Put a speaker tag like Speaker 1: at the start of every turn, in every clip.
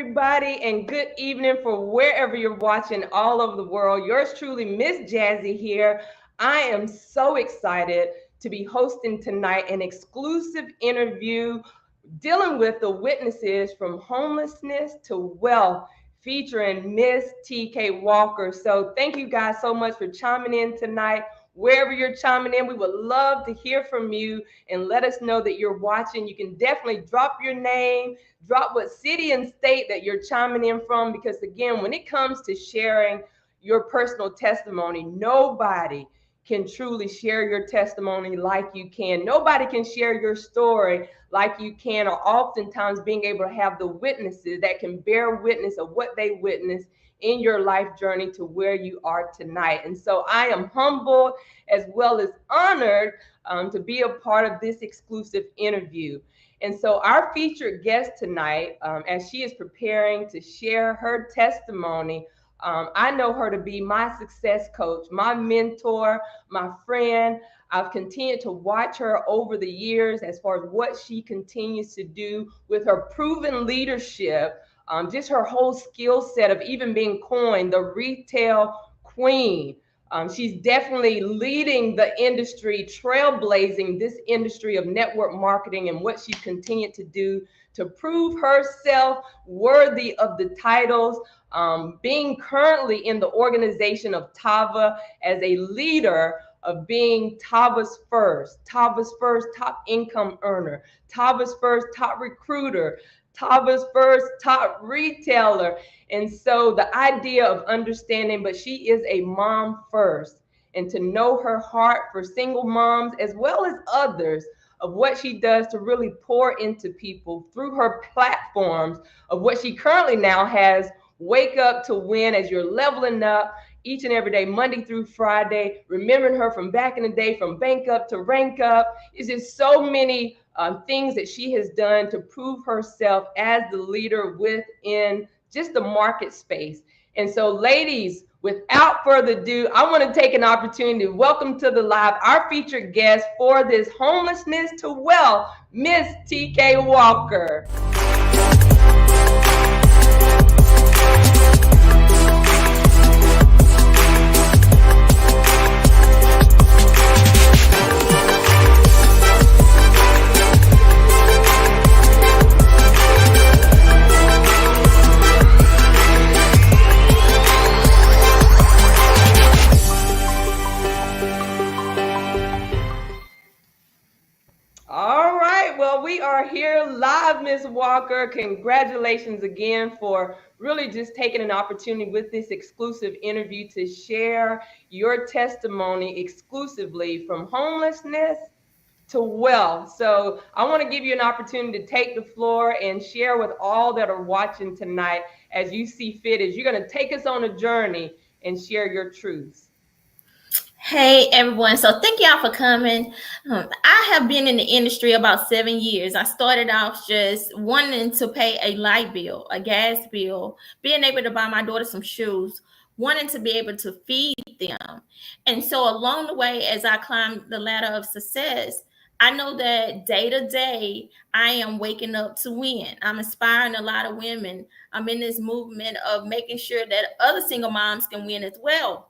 Speaker 1: everybody, and good evening for wherever you're watching all over the world. Yours truly, Miss Jazzy here. I am so excited to be hosting tonight an exclusive interview dealing with the witnesses from homelessness to wealth featuring Miss Tkay Walker. So thank you guys so much for chiming in tonight. Wherever you're chiming in, we would love to hear from you and let us know that you're watching. You can definitely drop your name, drop what city and state that you're chiming in from, because again, when it comes to sharing your personal testimony, nobody can truly share your testimony like you can. Nobody can share your story like you can, or oftentimes being able to have the witnesses that can bear witness of what they witnessed in your life journey to where you are tonight. And so I am humbled as well as honored to be a part of this exclusive interview. And so our featured guest tonight, as she is preparing to share her testimony, I know her to be my success coach, my mentor, my friend. I've continued to watch her over the years as far as what she continues to do with her proven leadership, just her whole skill set of even being coined the retail queen. She's definitely leading the industry, trailblazing this industry of network marketing and what she's continued to do to prove herself worthy of the titles. Being currently in the organization of Tava as a leader of being Tava's first top income earner, Tava's first top recruiter, Tava's first top retailer. And so the idea of understanding, but she is a mom first, and to know her heart for single moms as well as others of what she does to really pour into people through her platforms of what she currently now has. Wake Up to Win, as you're leveling up each and every day, Monday through Friday, remembering her from back in the day, from bank up to rank up. It's just so many things that she has done to prove herself as the leader within just the market space. And so, ladies, without further ado, I want to take an opportunity to welcome to the live our featured guest for this Homelessness to Wealth, Miss Tkay Walker. All right. Well, we are here live, Miss Walker. Congratulations again for really just taking an opportunity with this exclusive interview to share your testimony exclusively from homelessness to wealth. So I want to give you an opportunity to take the floor and share with all that are watching tonight as you see fit, as you're going to take us on a journey and share your truths.
Speaker 2: Hey everyone, so thank y'all for coming. I have been in the industry about 7 years. I started off just wanting to pay a light bill, a gas bill, being able to buy my daughter some shoes, wanting to be able to feed them. And so along the way, as I climbed the ladder of success, I know that day to day, I am waking up to win. I'm inspiring a lot of women. I'm in this movement of making sure that other single moms can win as well.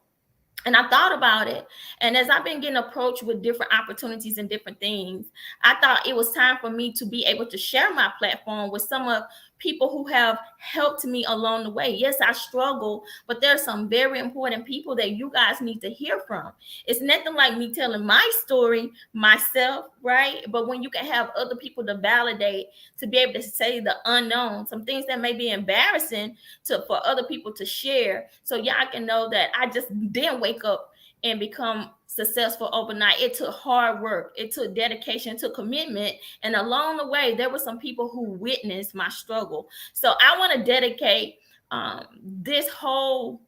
Speaker 2: And I thought about it. And as I've been getting approached with different opportunities and different things, I thought it was time for me to be able to share my platform with some of people who have helped me along the way. Yes, I struggle, but there's some very important people that you guys need to hear from. It's nothing like me telling my story myself, right? But when you can have other people to validate, to be able to say the unknown, some things that may be embarrassing for other people to share, so y'all can know that I just didn't wake up and become successful overnight. It took hard work, it took dedication, it took commitment, and along the way there were some people who witnessed my struggle. So I want to dedicate this whole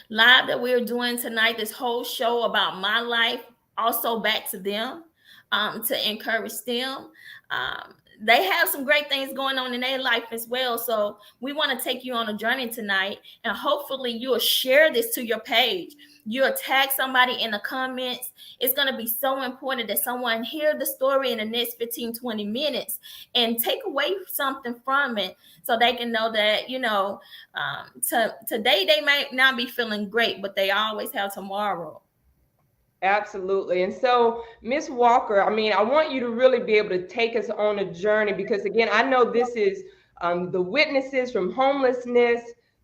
Speaker 2: live that we're doing tonight, this whole show about my life, also back to them, to encourage them. they have some great things going on in their life as well. So we want to take you on a journey tonight, and hopefully you'll share this to your page. You'll tag somebody in the comments. It's going to be so important that someone hear the story in the next 15-20 minutes and take away something from it, so they can know that, today they might not be feeling great, but they always have tomorrow.
Speaker 1: Absolutely. And so, Miss Walker, I mean, I want you to really be able to take us on a journey because, again, I know this is the witnesses from homelessness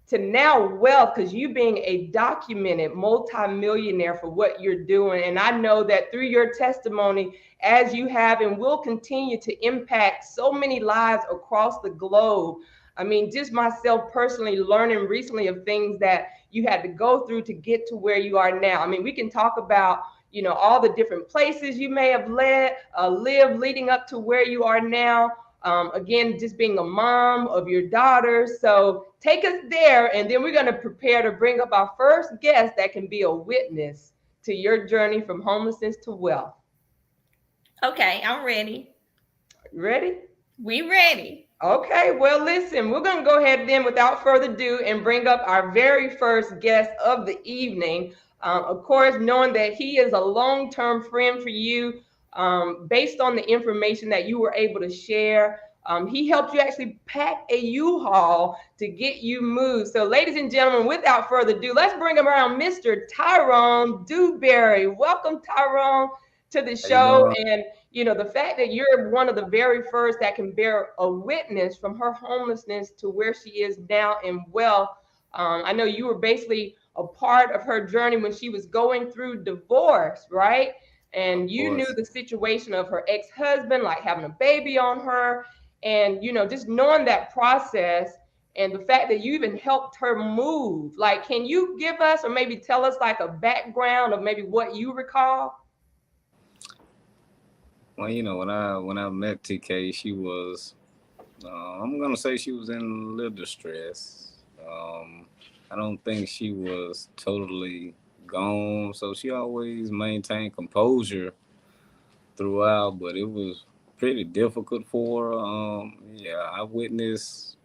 Speaker 1: to now wealth, because you being a documented multi-millionaire for what you're doing. And I know that through your testimony, as you have and will continue to impact so many lives across the globe. I mean, just myself personally learning recently of things that you had to go through to get to where you are now. I mean, we can talk about, all the different places you may have lived leading up to where you are now. Again, just being a mom of your daughters. So take us there, and then we're going to prepare to bring up our first guest that can be a witness to your journey from homelessness to wealth.
Speaker 2: Okay, I'm ready.
Speaker 1: Ready?
Speaker 2: We ready.
Speaker 1: Okay, well, listen, we're going to go ahead then without further ado and bring up our very first guest of the evening. Of course, knowing that he is a long-term friend for you, based on the information that you were able to share. He helped you actually pack a U-Haul to get you moved. So, ladies and gentlemen, without further ado, let's bring him around Mr. Tyrone Dewberry. Welcome, Tyrone, to the
Speaker 3: How you
Speaker 1: show.
Speaker 3: doing?
Speaker 1: And the fact that you're one of the very first that can bear a witness from her homelessness to where she is now in wealth. I know you were basically a part of her journey when she was going through divorce, right? And
Speaker 3: Of
Speaker 1: you knew
Speaker 3: course.
Speaker 1: the situation of her ex-husband, like having a baby on her, and just knowing that process and the fact that you even helped her move. Like, can you give us or maybe tell us like a background of maybe what you recall?
Speaker 3: Well, when I met TK, she was I'm gonna say she was in a little distress. I don't think she was totally gone, so she always maintained composure throughout, but it was pretty difficult for her. Yeah, I witnessed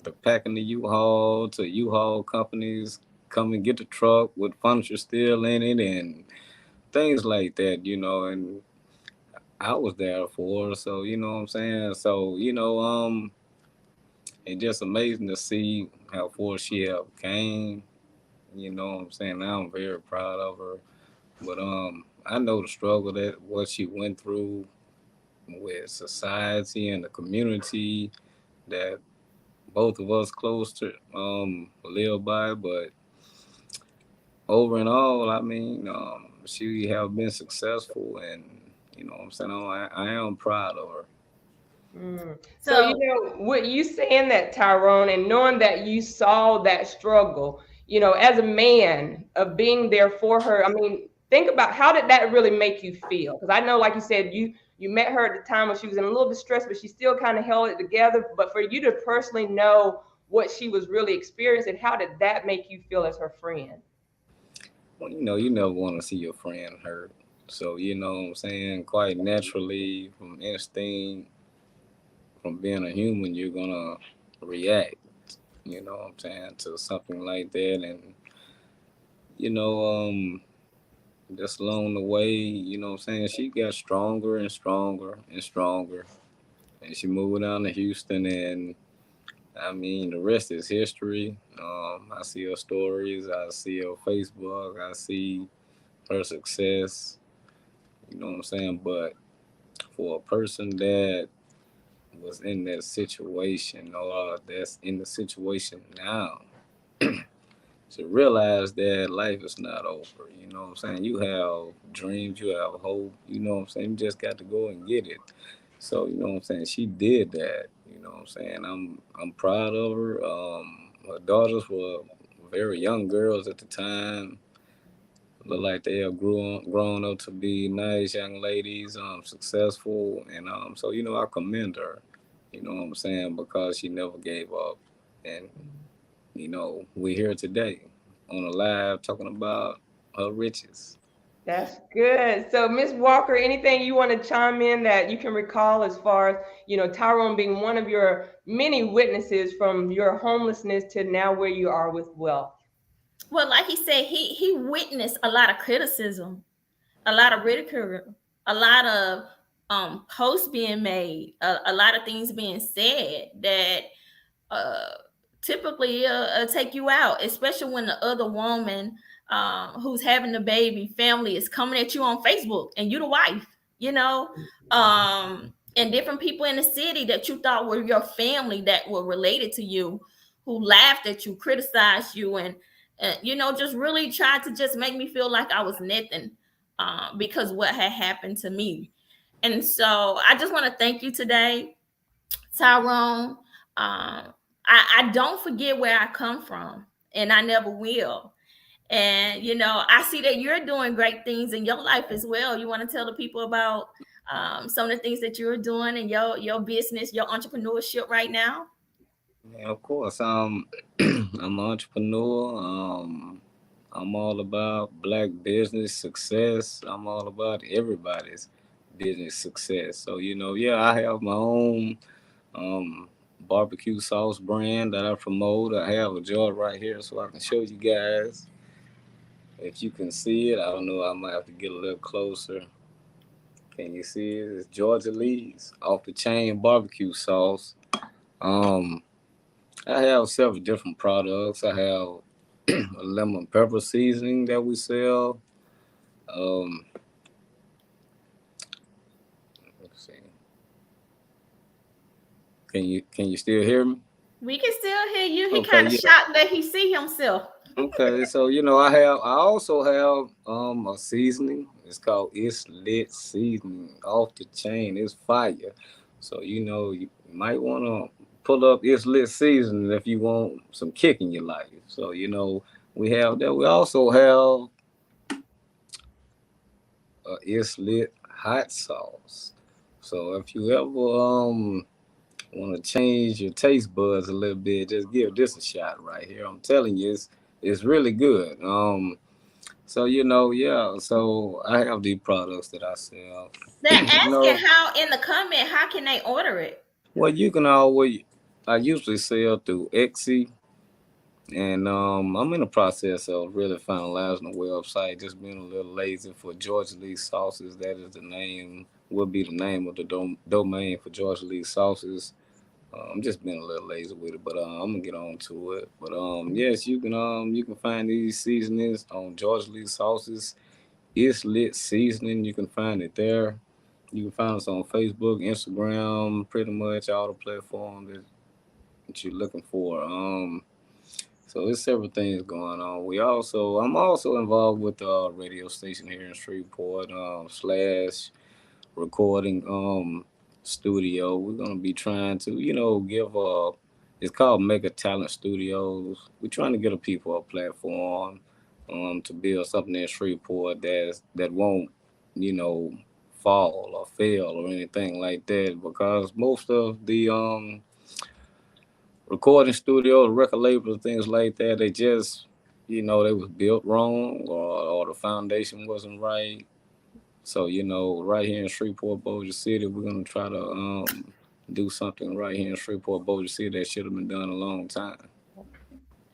Speaker 3: the packing the U-Haul to U-Haul companies come and get the truck with furniture still in it and things like that. And I was there for her, so you know what I'm saying. So it's just amazing to see how far she have came. You know what I'm saying. Now I'm very proud of her, but I know the struggle that what she went through with society and the community that both of us close to live by. But over and all, I mean, she have been successful, and you know what I'm saying. I am proud of her.
Speaker 1: So,
Speaker 2: So
Speaker 1: what you saying that, Tyrone, and knowing that you saw that struggle, as a man of being there for her, I mean, think about how did that really make you feel? Because I know, like you said, you met her at the time when she was in a little distress, but she still kind of held it together. But for you to personally know what she was really experiencing, how did that make you feel as her friend?
Speaker 3: Well, you never want to see your friend hurt. So, you know what I'm saying? Quite naturally, from instinct, from being a human, you're going to react, you know what I'm saying, to something like that. And, you know, just along the way, you know what I'm saying, she got stronger and stronger and stronger. And she moved down to Houston, and I mean, the rest is history. I see her stories, I see her Facebook, I see her success. You know what I'm saying? But for a person that was in that situation or that's in the situation now, to realize that life is not over. You know what I'm saying? You have dreams, you have hope. You know what I'm saying? You just got to go and get it. So you know what I'm saying? She did that. You know what I'm saying? I'm proud of her. Her daughters were very young girls at the time. Look like they have grown up to be nice young ladies, successful, and so I commend her. You know what I'm saying, because she never gave up, and we're here today on a live talking about her riches.
Speaker 1: That's good. So, Miss Walker, anything you want to chime in that you can recall as far as, Tyrone being one of your many witnesses from your homelessness to now where you are with wealth?
Speaker 2: Well, like he said, he witnessed a lot of criticism, a lot of ridicule, a lot of posts being made, a lot of things being said that uh, typically take you out, especially when the other woman who's having the baby family is coming at you on Facebook and you the wife, you know, and different people in the city that you thought were your family that were related to you, who laughed at you, criticized you, and just really tried to just make me feel like I was nothing because what had happened to me. And so I just want to thank you today, Tyrone. I don't forget where I come from, and I never will. And I see that you're doing great things in your life as well. You want to tell the people about some of the things that you're doing in your business, your entrepreneurship right now?
Speaker 3: Yeah, of course. I'm an entrepreneur. I'm all about black business success. I'm all about everybody's business success. So yeah, I have my own um barbecue sauce brand that I promote. I have a jar right here so I can show you guys. If you can see it, I don't know. I might have to get a little closer. Can you see it? It's Georgia Lee's off the chain barbecue sauce. Um, I have several different products. I have a lemon pepper seasoning that we sell. Um, let's see. Can you still hear me?
Speaker 2: We can still hear you. He
Speaker 3: Okay,
Speaker 2: kind of
Speaker 3: yeah.
Speaker 2: shocked that he see himself.
Speaker 3: Okay, so I also have a seasoning. It's called It's Lit seasoning off the chain. It's fire. So you might want to pull up It's Lit seasoning if you want some kick in your life. So we have that. We also have It's Lit hot sauce. So if you ever want to change your taste buds a little bit, just give this a shot right here. I'm telling you, it's really good. So yeah. So I have these products that I sell.
Speaker 2: They're
Speaker 3: you
Speaker 2: asking
Speaker 3: know,
Speaker 2: how in the comment, how can they order it?
Speaker 3: well, you can always. I usually sell through Etsy, and I'm in the process of really finalizing the website. Just being a little lazy for Georgia Lee Sauces. That is the name. Will be the name of the domain for Georgia Lee Sauces. I'm just being a little lazy with it, but I'm gonna get on to it. But yes, you can find these seasonings on Georgia Lee Sauces. It's Lit Seasoning. You can find it there. You can find us on Facebook, Instagram, pretty much all the platforms that you're looking for. So there's several things going on. I'm also involved with the radio station here in Shreveport, slash recording studio. We're gonna be trying to, give it's called Mega Talent Studios. We're trying to get a people a platform to build something in Shreveport that won't, you know, fall or fail or anything like that, because most of the recording studios, record labels, things like that, they just, they was built wrong, or the foundation wasn't right. So, right here in Shreveport, Bossier City, we're gonna try to do something right here in Shreveport, Bossier City that should have been done a long time.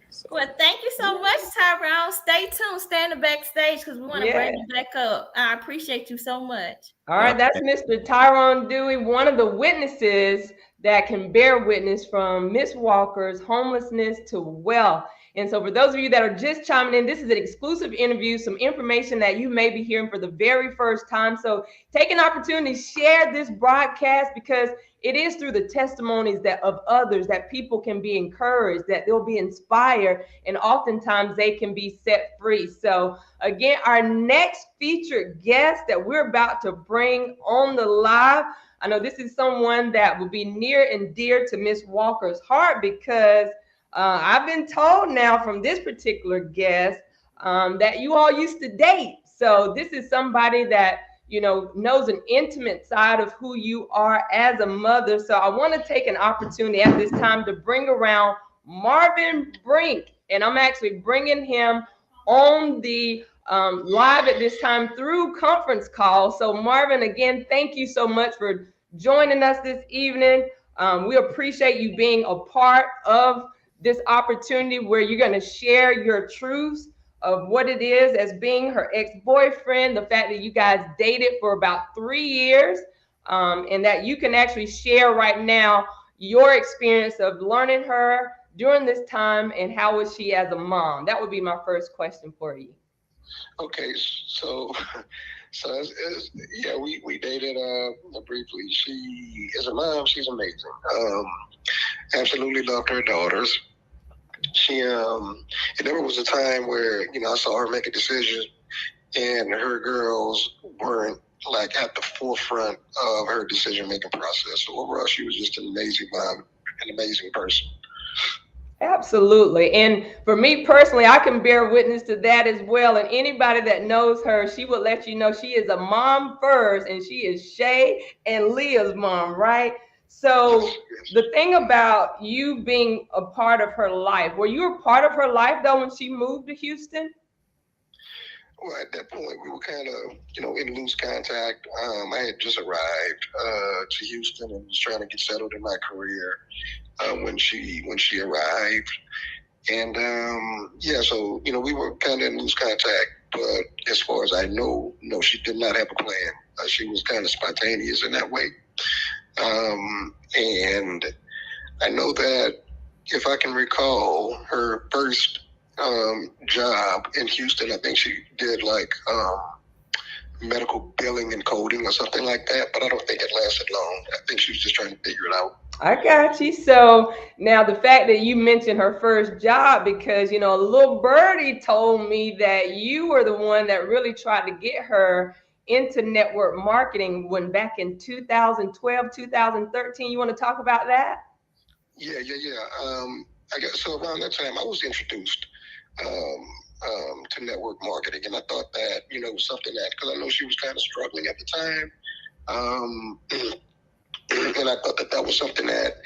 Speaker 3: So,
Speaker 2: Well, thank you so much, Tyrone. Stay tuned. Stay in the backstage because we want to
Speaker 1: Yeah.
Speaker 2: bring you back up. I appreciate you so much.
Speaker 1: All
Speaker 3: yeah,
Speaker 1: right, that's Mr. Tyrone Dewey, one of the witnesses that can bear witness from Miss Walker's homelessness to wealth. And so, for those of you that are just chiming in, this is an exclusive interview, some information that you may be hearing for the very first time. So, take an opportunity, share this broadcast, because it is through the testimonies of others that people can be encouraged, that they'll be inspired, and oftentimes they can be set free. So, again, our next featured guest that we're about to bring on the live, I know this is someone that will be near and dear to Miss Walker's heart, because I've been told now from this particular guest that you all used to date. So this is somebody that knows an intimate side of who you are as a mother. So I want to take an opportunity at this time to bring around Marvin Brink, and I'm actually bringing him on the live at this time through conference call. So Marvin, again, thank you so much for joining us this evening. We appreciate you being a part of this opportunity where you're going to share your truths of what it is as being her ex-boyfriend, the fact that you guys dated for about 3 years, and that you can actually share right now your experience of learning her during this time and how was she as a mom. That would be my first question for you.
Speaker 4: Okay, so yeah, we dated briefly. She is a mom. She's amazing. Absolutely loved her daughters. She it never was a time where I saw her make a decision and her girls weren't like at the forefront of her decision making process. So overall, she was just an amazing mom, an amazing person.
Speaker 1: Absolutely. And for me personally, I can bear witness to that as well. And anybody that knows her, she will let you know she is a mom first, and she is Shay and Leah's mom, right? So the thing about you being a part of her life, were you a part of her life though when she moved to Houston?
Speaker 4: Well, at that point, we were kind of, in loose contact. I had just arrived to Houston and was trying to get settled in my career when she arrived, and yeah, so we were kind of in loose contact. But as far as I know, no, she did not have a plan. She was kind of spontaneous in that way, and I know that if I can recall, her first job in Houston, I think she did like medical billing and coding or something like that, but I don't think it lasted long. I think she was just trying to figure it out.
Speaker 1: I got you. So now the fact that you mentioned her first job, because a little birdie told me that you were the one that really tried to get her into network marketing when back in 2012, 2013. You want to talk about that?
Speaker 4: Yeah. I guess so. Around that time, I was introduced to network marketing, and I thought that it was something that, because I know she was kind of struggling at the time, and I thought that was something that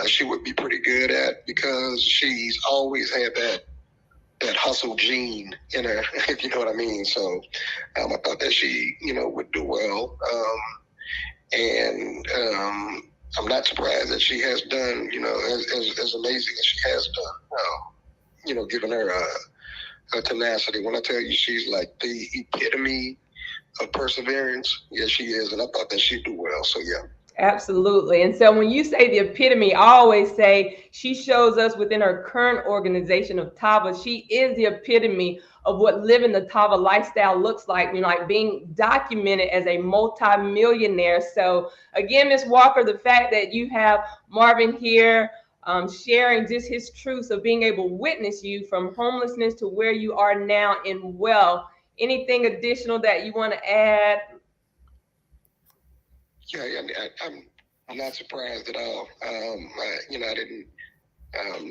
Speaker 4: she would be pretty good at, because she's always had that hustle gene in her, if you know what I mean. So I thought that she would do well, and I'm not surprised that she has done as amazing as she has done. Given her tenacity. When I tell you she's like the epitome of perseverance, yeah, she is, and I thought that she'd do well. So yeah.
Speaker 1: Absolutely. And so when you say the epitome, I always say she shows us within her current organization of Tava, she is the epitome of what living the Tava lifestyle looks like, like being documented as a multi-millionaire. So again, Ms. Walker, the fact that you have Marvin here sharing just his truths of being able to witness you from homelessness to where you are now in wealth. Anything additional that you want to add?
Speaker 4: Yeah, I'm not surprised at all. I didn't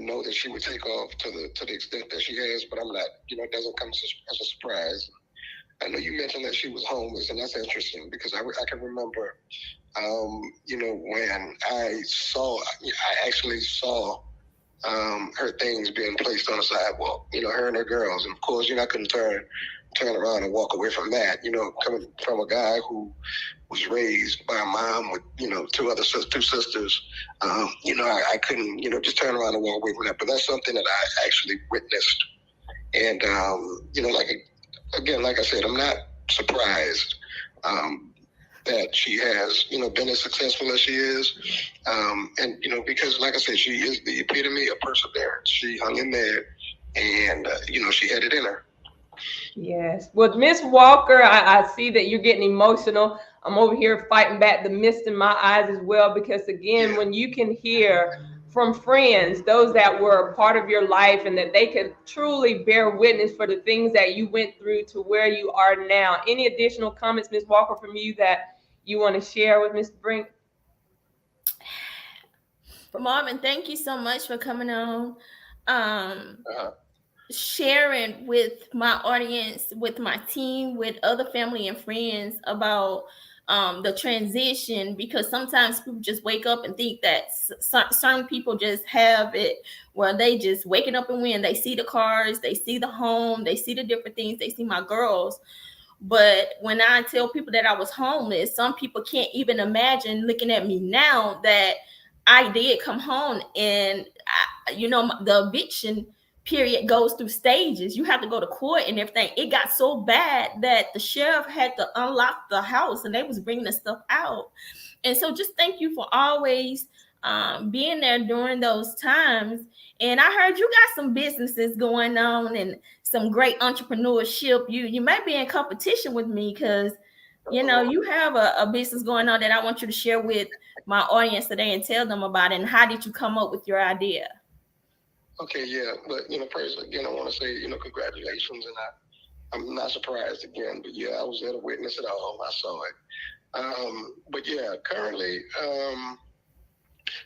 Speaker 4: know that she would take off to the extent that she has, but I'm not. It doesn't come as a surprise. I know you mentioned that she was homeless, and that's interesting because I can remember, when I actually saw her things being placed on the sidewalk. Her and her girls, and of course, I couldn't turn around and walk away from that. Coming from a guy who was raised by a mom with two sisters, I couldn't just turn around and walk away from that. But that's something that I actually witnessed, and like I said, I'm not surprised that she has been as successful as she is, and because like I said, she is the epitome of perseverance. She hung in there, and she had it in her.
Speaker 1: Yes. Well, Miss Walker, I see that you're getting emotional. I'm over here fighting back the mist in my eyes as well, because again, when you can hear from friends, those that were a part of your life, and that they could truly bear witness for the things that you went through to where you are now. Any additional comments, Miss Walker, from you that you want to share with Mr. Brink?
Speaker 2: Marvin, thank you so much for coming on. Sharing with my audience, with my team, with other family and friends about the transition, because sometimes people just wake up and think that certain people just have it where they just waking up and when they see the cars, they see the home, they see the different things, they see my girls. But when I tell people that I was homeless, some people can't even imagine looking at me now that I did come home. And the eviction period goes through stages. You have to go to court and everything. It got so bad that the sheriff had to unlock the house and they was bringing the stuff out. And so just thank you for always being there during those times. And I heard you got some businesses going on and some great entrepreneurship. You may be in competition with me because you have a business going on that I want you to share with my audience today and tell them about it. And how did you come up with your idea?
Speaker 4: Okay, yeah, but first again, I want to say congratulations, and I'm not surprised again, but yeah, I was there to witness it all. I saw it. But yeah, currently,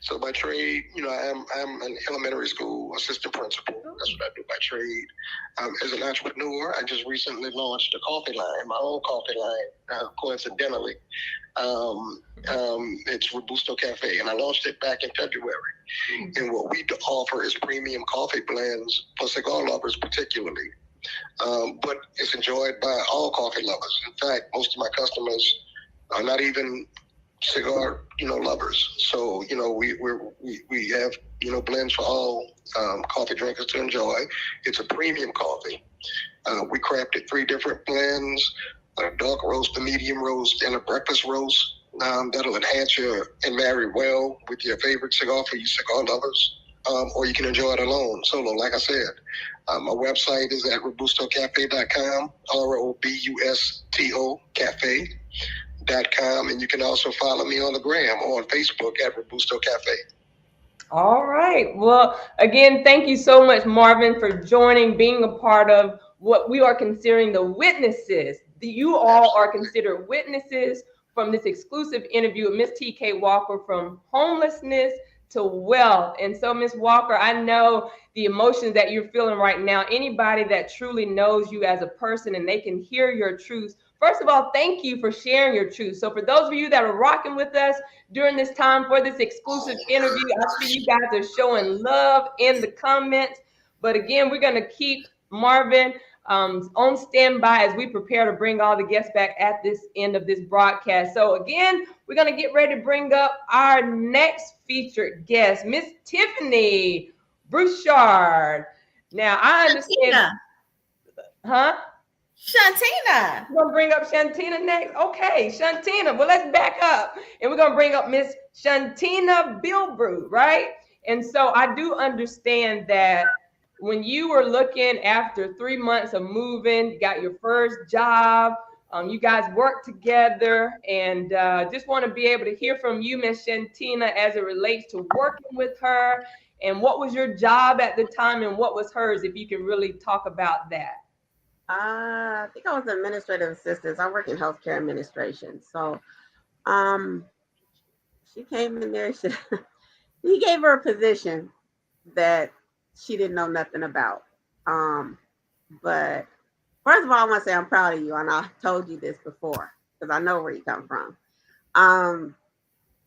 Speaker 4: so by trade, I'm an elementary school assistant principal. That's what I do by trade. As an entrepreneur, I just recently launched a coffee line, my own coffee line, coincidentally. It's Robusto Cafe, and I launched it back in February. And what we offer is premium coffee blends for cigar lovers particularly. But it's enjoyed by all coffee lovers. In fact, most of my customers are not even cigar, lovers. So, we have, blends for all coffee drinkers to enjoy. It's a premium coffee. We crafted 3 different blends: a dark roast, a medium roast, and a breakfast roast. That'll enhance and marry well with your favorite cigar for you cigar lovers. Or you can enjoy it alone, solo, like I said. My website is at robustocafe.com, ROBUSTO cafe.com, and you can also follow me on the gram or on Facebook at Robusto Cafe.
Speaker 1: All right. Well, again, thank you so much, Marvin, for joining, being a part of what we are considering the witnesses. You all are considered witnesses from this exclusive interview with Miss Tkay Walker, from homelessness to wealth. And so, Miss Walker, I know the emotions that you're feeling right now. Anybody that truly knows you as a person and they can hear your truth, first of all, thank you for sharing your truth. So for those of you that are rocking with us during this time for this exclusive interview, I see you guys are showing love in the comments. But again, we're going to keep Marvin on standby as we prepare to bring all the guests back at this end of this broadcast. So again, we're going to get ready to bring up our next featured guest, Miss Tiffany Brouchard. Now, I understand. Huh?
Speaker 2: Shantina.
Speaker 1: We're going to bring up Shantina next. Okay, Shantina. Well, let's back up. And we're going to bring up Miss Shantina Bilbrood, right? And so I do understand that when you were looking after 3 months of moving, you got your first job, you guys worked together, and just want to be able to hear from you, Miss Shantina, as it relates to working with her, and what was your job at the time and what was hers, if you can really talk about that.
Speaker 5: I think I was an administrative assistant. I work in healthcare administration. So she came in there, he gave her a position that she didn't know nothing about. But first of all, I want to say I'm proud of you, and I told you this before because I know where you come from.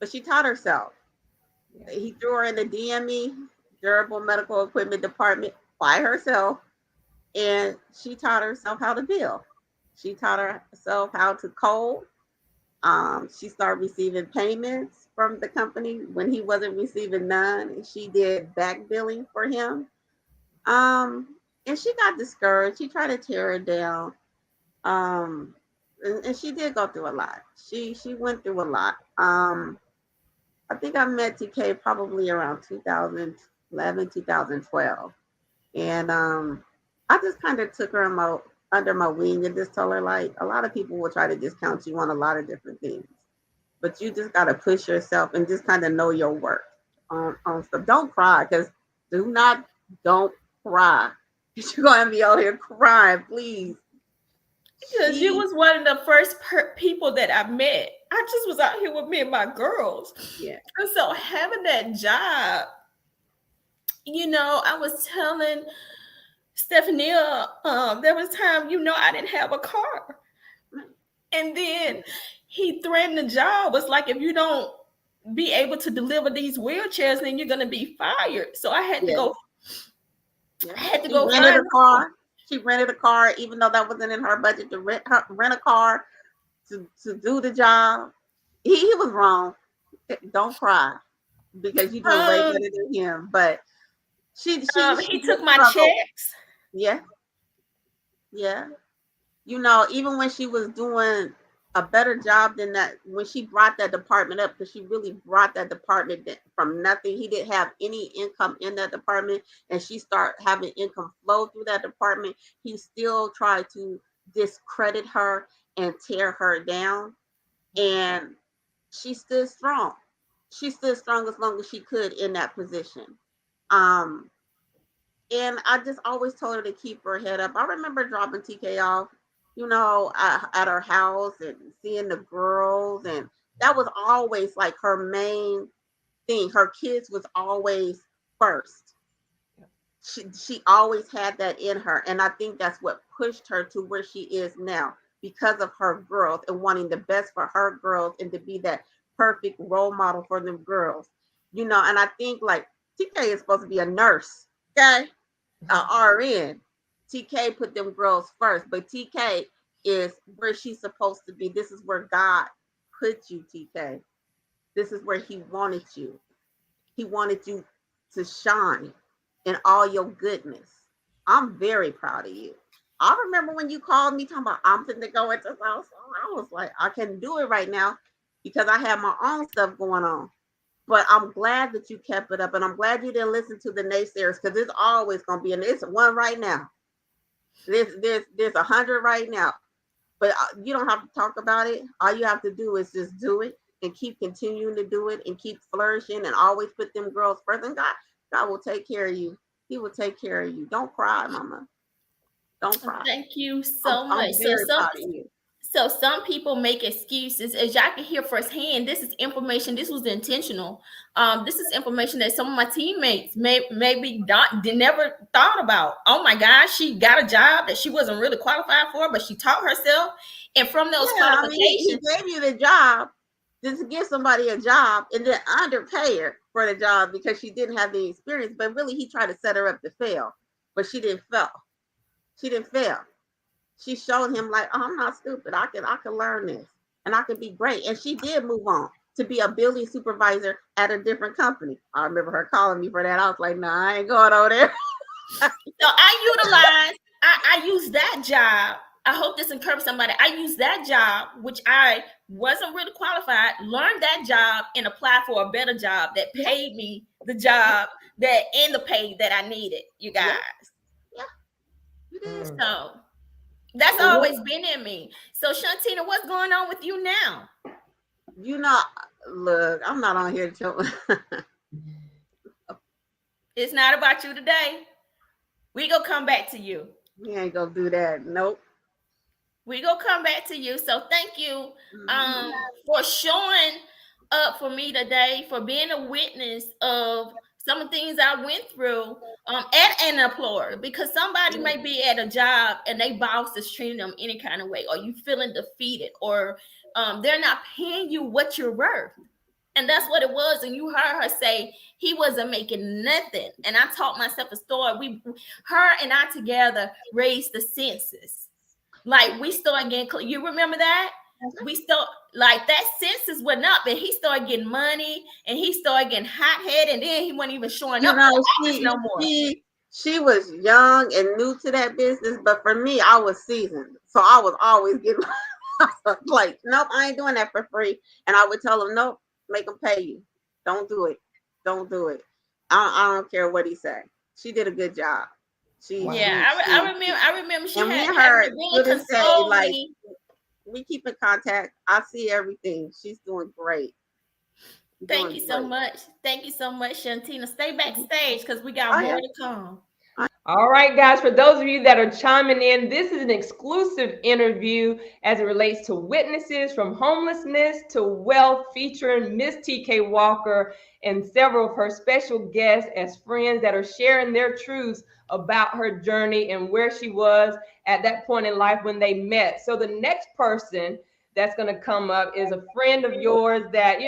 Speaker 5: But she taught herself. He threw her in the DME, Durable Medical Equipment Department, by herself, and she taught herself how to bill. She taught herself how to code. She started receiving payments from the company when he wasn't receiving none, and she did back billing for him. And she got discouraged. She tried to tear her down. And she did go through a lot. She went through a lot. I think I met Tkay probably around 2011, 2012. And I just kind of took her under my wing and just told her, like, a lot of people will try to discount you on a lot of different things. But you just got to push yourself and just kind of know your worth on stuff. Don't cry, because don't cry. You're going to be out here crying, please.
Speaker 2: Because you was one of the first people that I met. I just was out here with me and my girls.
Speaker 5: Yeah.
Speaker 2: And so having that job, I was telling Stephanie, there was time, I didn't have a car. And then he threatened the job. Was like, if you don't be able to deliver these wheelchairs, then you're gonna be fired. So I had to
Speaker 5: Yeah.
Speaker 2: go.
Speaker 5: Yeah.
Speaker 2: I had to
Speaker 5: She
Speaker 2: go
Speaker 5: rented
Speaker 2: find
Speaker 5: a car. She rented a car, even though that wasn't in her budget to rent a car to do the job. He was wrong. Don't cry because you're doing way
Speaker 2: um,
Speaker 5: better than him. But she
Speaker 2: he
Speaker 5: did
Speaker 2: took my
Speaker 5: struggle.
Speaker 2: checks.
Speaker 5: Yeah, yeah. Even when she was doing a better job than that, when she brought that department up, because she really brought that department from nothing. He didn't have any income in that department, and she started having income flow through that department. He still tried to discredit her and tear her down, and she stood strong. She stood strong as long as she could in that position. Um, and I just always told her to keep her head up. I remember dropping TK off, at her house and seeing the girls, and that was always like her main thing. Her kids was always first. She always had that in her, and I think that's what pushed her to where she is now because of her growth and wanting the best for her girls and to be that perfect role model for them girls. And I think like TK is supposed to be a nurse, okay? RN. TK put them girls first, but TK is where she's supposed to be. This is where God put you, TK. This is where He wanted you. He wanted you to shine in all your goodness. I'm very proud of you. I remember when you called me talking about I'm going to go into this house. I was like, I can do it right now because I have my own stuff going on. But I'm glad that you kept it up, and I'm glad you didn't listen to the naysayers because it's always going to be, and it's one right now. There's 100 right now, but you don't have to talk about it. All you have to do is just do it and keep continuing to do it and keep flourishing and always put them girls first. And God will take care of you. He will take care of you. Don't cry, mama. Don't cry.
Speaker 2: Thank you so
Speaker 5: I'm
Speaker 2: much.
Speaker 5: very proud of you.
Speaker 2: So some people make excuses, as y'all can hear firsthand. This is information. This was intentional. This is information that some of my teammates maybe never thought about. Oh my gosh, she got a job that she wasn't really qualified for, but she taught herself, and from those qualifications,
Speaker 5: he gave you the job just to give somebody a job and then underpay her for the job because she didn't have the experience. But really, he tried to set her up to fail, but she didn't fail. She didn't fail. She showed him like, oh, I'm not stupid. I can learn this and I can be great. And she did move on to be a building supervisor at a different company. I remember her calling me for that. I was like, no, I ain't going over there.
Speaker 2: So I use that job. I hope this encourages somebody. I use that job, which I wasn't really qualified, learned that job and applied for a better job that paid me the job and the pay that I needed, you guys.
Speaker 5: Yeah. You did.
Speaker 2: So that's always been in me. So Shantina, what's going on with you now?
Speaker 5: Look, I'm not on here to
Speaker 2: It's not about you today. We gonna come back to you.
Speaker 5: We ain't gonna do that. Nope.
Speaker 2: We gonna come back to you. So thank you for showing up for me today, for being a witness of some of the things I went through at an employer, because somebody may be at a job and they boss is treating them any kind of way, or you feeling defeated, or they're not paying you what you're worth. And that's what it was. And you heard her say he wasn't making nothing. And I taught myself a story. Her and I together raised the census. Like we started getting, you remember that? We start like that census went up, and he started getting money, and he started getting hot-headed, and then he wasn't even showing up no more.
Speaker 5: She was young and new to that business, but for me, I was seasoned, so I was always getting like, nope, I ain't doing that for free. And I would tell him, nope, make them pay you. Don't do it. Don't do it. I don't care what he said. She did a good job.
Speaker 2: I remember she had
Speaker 5: her
Speaker 2: really consoled
Speaker 5: like
Speaker 2: me.
Speaker 5: We keep in contact. I see everything. She's doing great.
Speaker 2: Thank you so much. Thank you so much, Shantina. Stay backstage because we got more to come.
Speaker 1: All right, guys, for those of you that are chiming in, this is an exclusive interview as it relates to witnesses from homelessness to wealth, featuring Miss Tkay Walker and several of her special guests as friends that are sharing their truths about her journey and where she was at that point in life when they met. So the next person that's going to come up is a friend of yours that,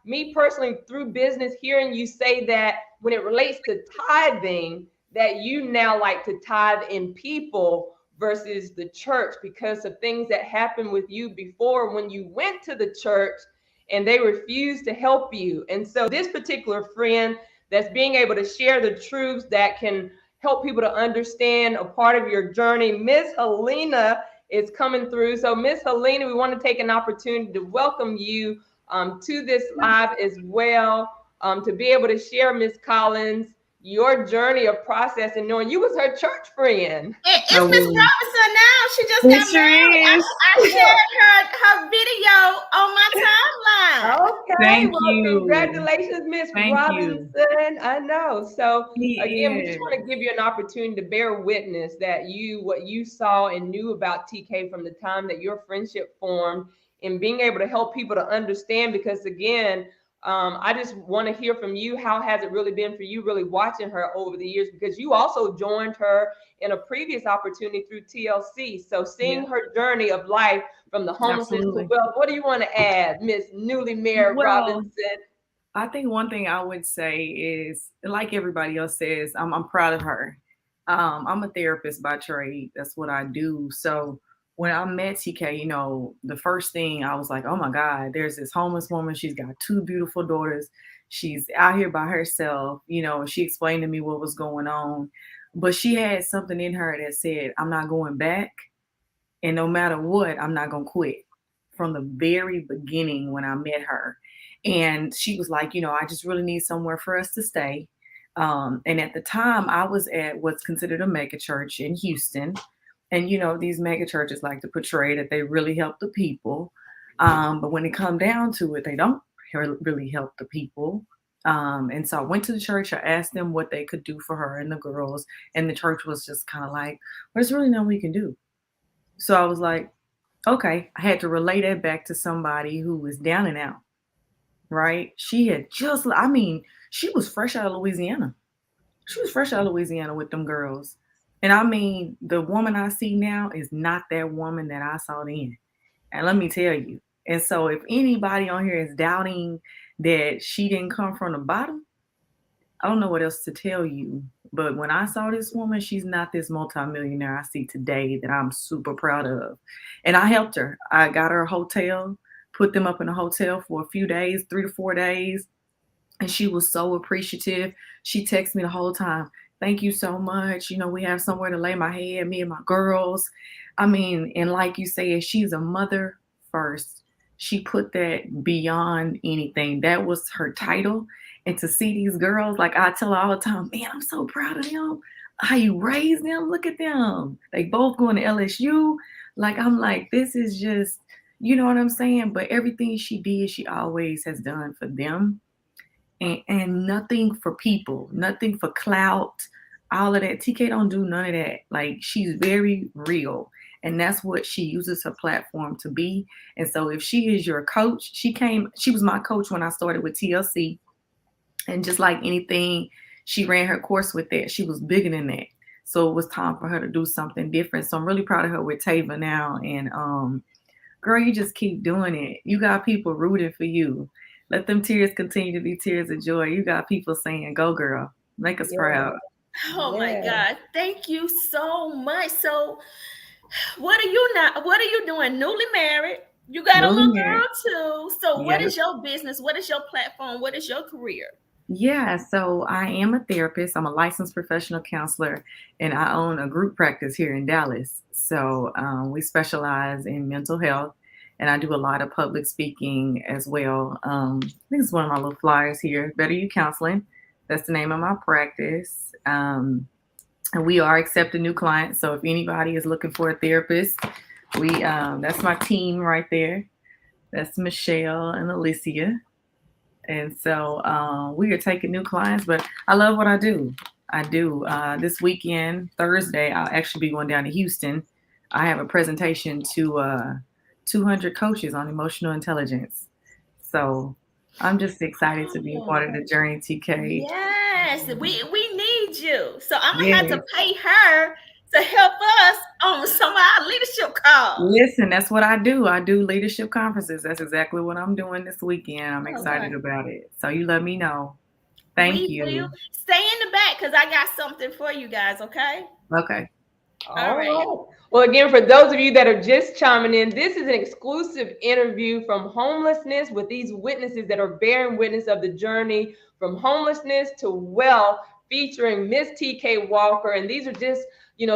Speaker 1: me personally through business, hearing you say that when it relates to tithing, that you now like to tithe in people versus the church because of things that happened with you before when you went to the church and they refused to help you. And so this particular friend that's being able to share the truths that can help people to understand a part of your journey, Miss Helena is coming through. So Miss Helena, we want to take an opportunity to welcome you to this live as well, to be able to share, Miss Collins, your journey of process and knowing you was her church friend.
Speaker 2: It's Miss Robinson now. She just got married. I shared her video on my timeline.
Speaker 1: Okay, congratulations, Miss Robinson. I know. So again, we just want to give you an opportunity to bear witness that what you saw and knew about TK from the time that your friendship formed, and being able to help people to understand. Because again, I just want to hear from you. How has it really been for you really watching her over the years? Because you also joined her in a previous opportunity through TLC. So seeing her journey of life from the homelessness to wealth, what do you want to add, Miss newly married Robinson?
Speaker 6: I think one thing I would say is, like everybody else says, I'm proud of her. I'm a therapist by trade. That's what I do. So when I met TK, the first thing I was like, oh my God, there's this homeless woman. She's got 2 beautiful daughters. She's out here by herself. She explained to me what was going on, but she had something in her that said, I'm not going back. And no matter what, I'm not going to quit. From the very beginning when I met her. And she was like, I just really need somewhere for us to stay. And at the time I was at what's considered a mega church in Houston. And, these mega churches like to portray that they really help the people. But when it come down to it, they don't really help the people. And so I went to the church. I asked them what they could do for her and the girls. And the church was just kind of like, well, there's really nothing we can do. So I was like, okay. I had to relay that back to somebody who was down and out, right? She had she was fresh out of Louisiana. She was fresh out of Louisiana with them girls. And I mean, the woman I see now is not that woman that I saw then. And let me tell you. And so if anybody on here is doubting that she didn't come from the bottom, I don't know what else to tell you. But when I saw this woman, she's not this multi-millionaire I see today that I'm super proud of. And I helped her. I got her a hotel, put them up in a hotel for a few days, 3 to 4 days. And she was so appreciative. She texted me the whole time. Thank you so much. We have somewhere to lay my head, me and my girls. I mean, and like you said, she's a mother first. She put that beyond anything. That was her title. And to see these girls, like I tell her all the time, man, I'm so proud of them. How you raised them. Look at them. They both going to LSU. Like, I'm like, this is just, you know what I'm saying? But everything she did, she always has done for them. And nothing for people, nothing for clout, all of that. TK don't do none of that. Like, she's very real. And that's what she uses her platform to be. And so if she is your coach, she was my coach when I started with TLC. And just like anything, she ran her course with that. She was bigger than that. So it was time for her to do something different. So I'm really proud of her with Tava now. And girl, you just keep doing it. You got people rooting for you. Let them tears continue to be tears of joy. You got people saying, go girl, make us proud.
Speaker 2: Oh my God. Thank you so much. So what are you doing? Newly married. You got a little girl too. So what is your business? What is your platform? What is your career?
Speaker 6: Yeah, so I am a therapist. I'm a licensed professional counselor, and I own a group practice here in Dallas. So we specialize in mental health. And I do a lot of public speaking as well. I think it's one of my little flyers here. Better You Counseling. That's the name of my practice. And we are accepting new clients. So if anybody is looking for a therapist, that's my team right there. That's Michelle and Alicia. And so we are taking new clients, but I love what I do. This weekend, Thursday, I'll actually be going down to Houston. I have a presentation to 200 coaches on emotional intelligence. So I'm just excited to be a part of the journey, TK.
Speaker 2: Yes, we need you. So I'm gonna have to pay her to help us on some of our leadership calls. y'all.
Speaker 6: Listen, that's what I do. I do leadership conferences. That's exactly what I'm doing this weekend. I'm excited about it. So you let me know. Thank you.
Speaker 2: Will. Stay in the back because I got something for you guys, okay?
Speaker 6: Okay.
Speaker 1: All right. Well, again, for those of you that are just chiming in, this is an exclusive interview from Homelessness with these witnesses that are bearing witness of the journey from homelessness to wealth, featuring Miss Tkay Walker. And these are just,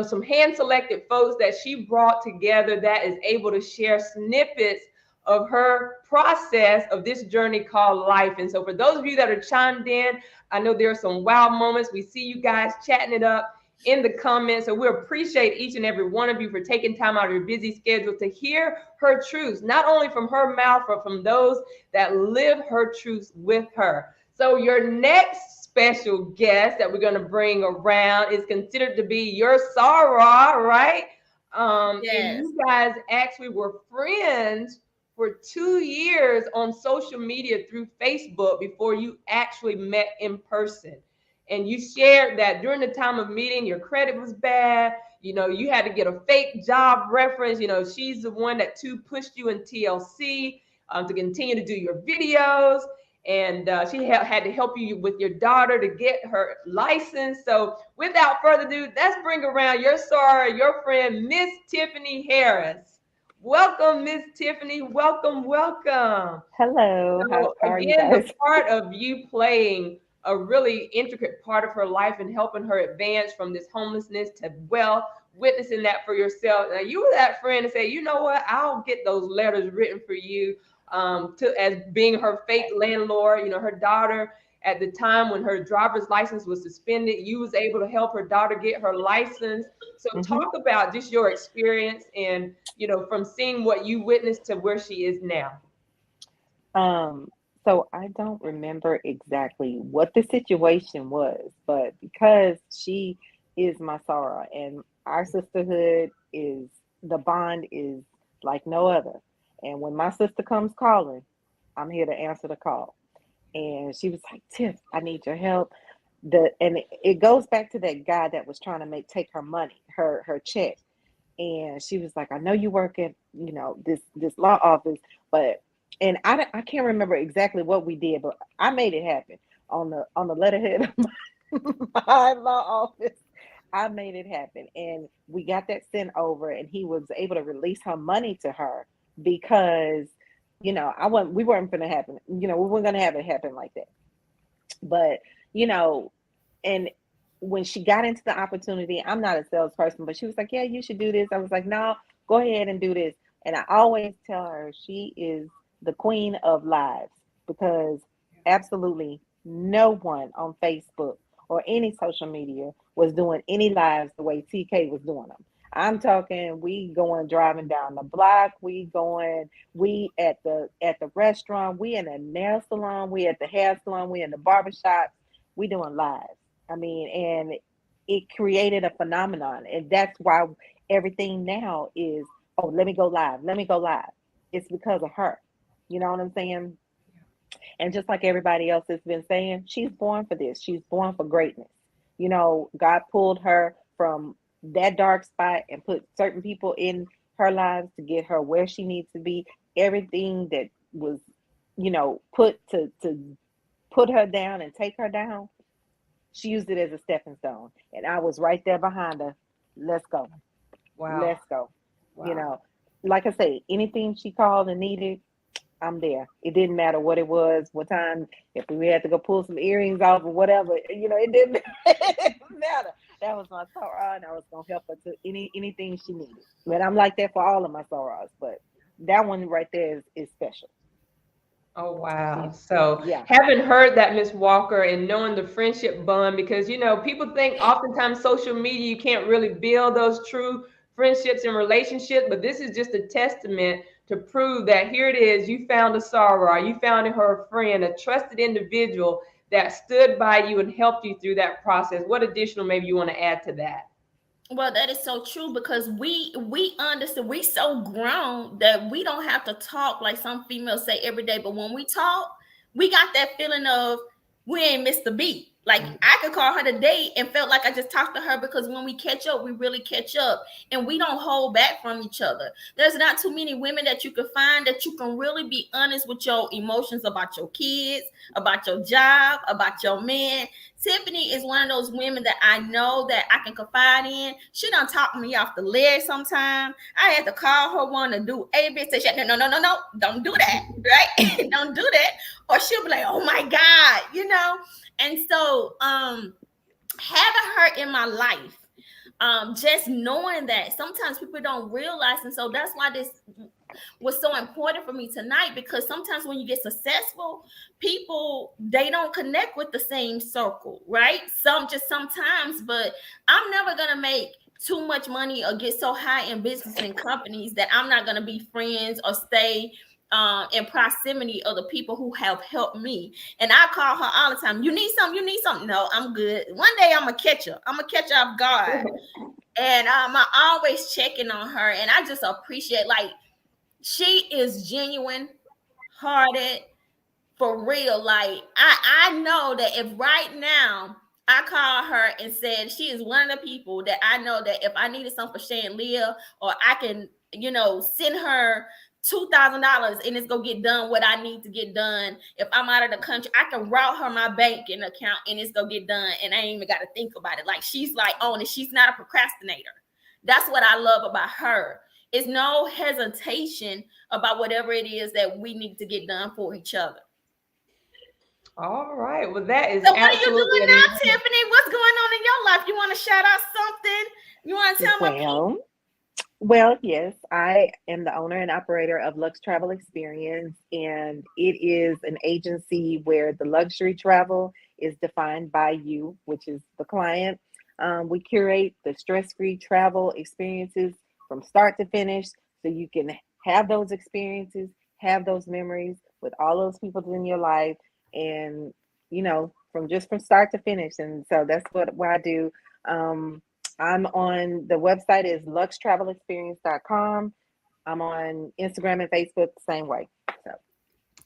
Speaker 1: some hand-selected folks that she brought together that is able to share snippets of her process of this journey called life. And so for those of you that are chimed in, I know there are some wow moments. We see you guys chatting it up in the comments. So we appreciate each and every one of you for taking time out of your busy schedule to hear her truths, not only from her mouth, but from those that live her truths with her. So your next special guest that we're going to bring around is considered to be your Sarah, right?
Speaker 2: Yes.
Speaker 1: And you guys actually were friends for 2 years on social media through Facebook before you actually met in person. And you shared that during the time of meeting, your credit was bad. You had to get a fake job reference. She's the one that pushed you in TLC to continue to do your videos. And she had to help you with your daughter to get her license. So without further ado, let's bring around your Sarah, your friend, Miss Tiffany Harris. Welcome, Miss Tiffany. Welcome, welcome.
Speaker 7: Hello.
Speaker 1: So
Speaker 7: How are you
Speaker 1: again,
Speaker 7: guys?
Speaker 1: the part of you playing a really intricate part of her life and helping her advance from this homelessness to wealth, witnessing that for yourself. Now, you were that friend to say, you know what, I'll get those letters written for you, as being her fake landlord. Her daughter, at the time when her driver's license was suspended, you was able to help her daughter get her license. So talk about just your experience and, from seeing what you witnessed to where she is now.
Speaker 7: So I don't remember exactly what the situation was, but because she is my Sarah and our sisterhood is the bond is like no other. And when my sister comes calling, I'm here to answer the call. And she was like, Tiff, I need your help. And it goes back to that guy that was trying to take her money, her check. And she was like, I know you work at, this law office, but and I can't remember exactly what we did, but I made it happen on the letterhead of my law office. I made it happen, and we got that sent over, and he was able to release her money to her because, we weren't going to happen. We weren't going to have it happen like that. But and when she got into the opportunity, I'm not a salesperson, but she was like, yeah, you should do this. I was like, no, go ahead and do this. And I always tell her she is the queen of lives because absolutely no one on Facebook or any social media was doing any lives the way Tkay was doing them. I'm talking, we driving down the block, we at the restaurant, we in a nail salon, we at the hair salon, we in the barbershop, we doing lives. I mean, and it created a phenomenon. And that's why everything now is, oh, let me go live. It's because of her. You know what I'm saying? And just like everybody else has been saying, she's born for this. She's born for greatness. God pulled her from that dark spot and put certain people in her lives to get her where she needs to be. Everything that was, put to put her down and take her down, she used it as a stepping stone. And I was right there behind her. Let's go.
Speaker 1: Wow.
Speaker 7: Let's go.
Speaker 1: Wow.
Speaker 7: Like I say, anything she called and needed, I'm there. It didn't matter what it was, what time, if we had to go pull some earrings off or whatever, it didn't matter. That was my Sarah, and I was gonna help her to anything she needed. But I'm like that for all of my Sarahs, but that one right there is special.
Speaker 1: Oh, wow. So
Speaker 7: yeah.
Speaker 1: having heard that, Miss Walker, and knowing the friendship bond, because, people think oftentimes social media, you can't really build those true friendships and relationships, but this is just a testament to prove that here it is. You found a Sarah, you found her a friend, a trusted individual that stood by you and helped you through that process. What additional maybe you want to add to that?
Speaker 2: Well, that is so true because we understand, we so grown that we don't have to talk like some females say every day. But when we talk, we got that feeling of we ain't Mr. B. Like I could call her today and felt like I just talked to her, because when we catch up, we really catch up and we don't hold back from each other. There's not too many women that you can find that you can really be honest with your emotions about your kids, about your job, about your man. Tiffany is one of those women that I know that I can confide in. She done talk me off the ledge sometime. I had to call her one to do A, B, say, no, don't do that, right? Don't do that. Or she'll be like, oh my God, you know? And so having her in my life, just knowing that sometimes people don't realize, and so that's why this was so important for me tonight, because sometimes when you get successful, people, they don't connect with the same circle, right? Sometimes, but I'm never gonna make too much money or get so high in business and companies that I'm not gonna be friends or stay in proximity of the people who have helped me. And I call her all the time. You need something? You need something? No, I'm good. One day I'm gonna catch her. I'm gonna catch her off guard. And I'm always checking on her. And I just appreciate, like, she is genuine hearted, for real. Like I know that if right now I call her and said, she is one of the people that I know that if I needed something for Shay and Leah, or I can, send her $2,000 and it's gonna get done what I need to get done. If I'm out of the country, I can route her my banking account and it's gonna get done, and I ain't even got to think about it. Like, she's like on it. She's not a procrastinator. That's what I love about her. It's no hesitation about whatever it is that we need to get done for each other.
Speaker 1: All right. Well, that is
Speaker 2: So what are you
Speaker 1: absolutely
Speaker 2: doing now,
Speaker 1: amazing.
Speaker 2: Tiffany? What's going on in your life? You want to shout out something? You want to tell my people?
Speaker 7: Well, yes, I am the owner and operator of Lux Travel Experience, and it is an agency where the luxury travel is defined by you, which is the client. We curate the stress-free travel experiences from start to finish, so you can have those experiences, have those memories with all those people in your life, and from start to finish. And so that's what I do. I'm on the website is luxtravelexperience.com. I'm on Instagram and Facebook the same way. So.